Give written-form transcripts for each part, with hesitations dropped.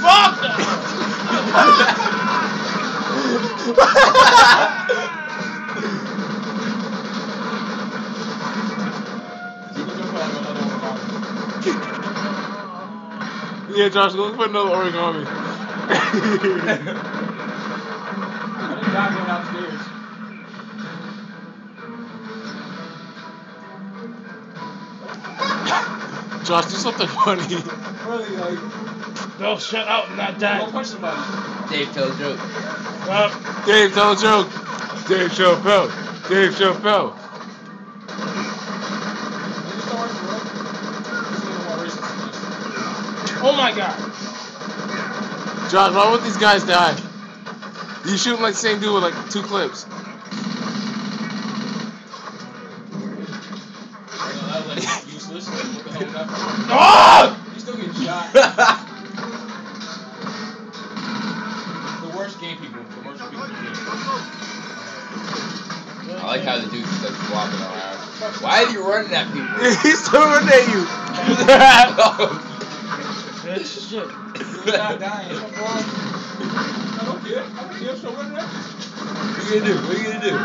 Fuck that! Yeah, Josh, go put another origami. I didn't die going downstairs. Josh, do something funny. Really, like, No, shut up, I'm not go dying. punch somebody. Dave, tell a joke. Dave, tell a joke. Dave Chappelle. Dave Chappelle. Oh my god. Josh, why would these guys die? You shoot like the same dude with like 2 clips. That was like useless. What the hell was that for? Oh! He's still getting shot. The worst game people. The worst people in the game. I like how the dude's like flopping around. Why are you running at people? He's still running at you. Good shit. You're not dying. What's wrong? I don't care. So what What are you gonna do? What are you gonna do?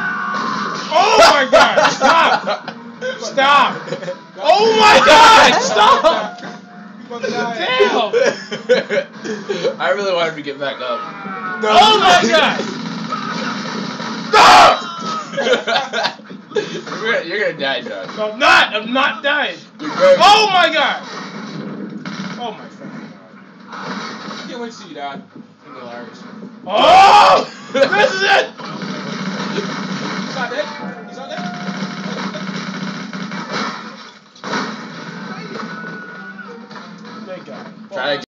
Oh my god! Stop! Stop! Oh my god! Stop! Damn! I really wanted to get back up. No. Oh my god! You're gonna die, Josh. No, I'm not! I'm not dying! You're going. Oh my god! Oh my fucking god. I can't wait to see you die. It's hilarious. Oh! This is it! He's not dead. He's not dead. Thank god. Try to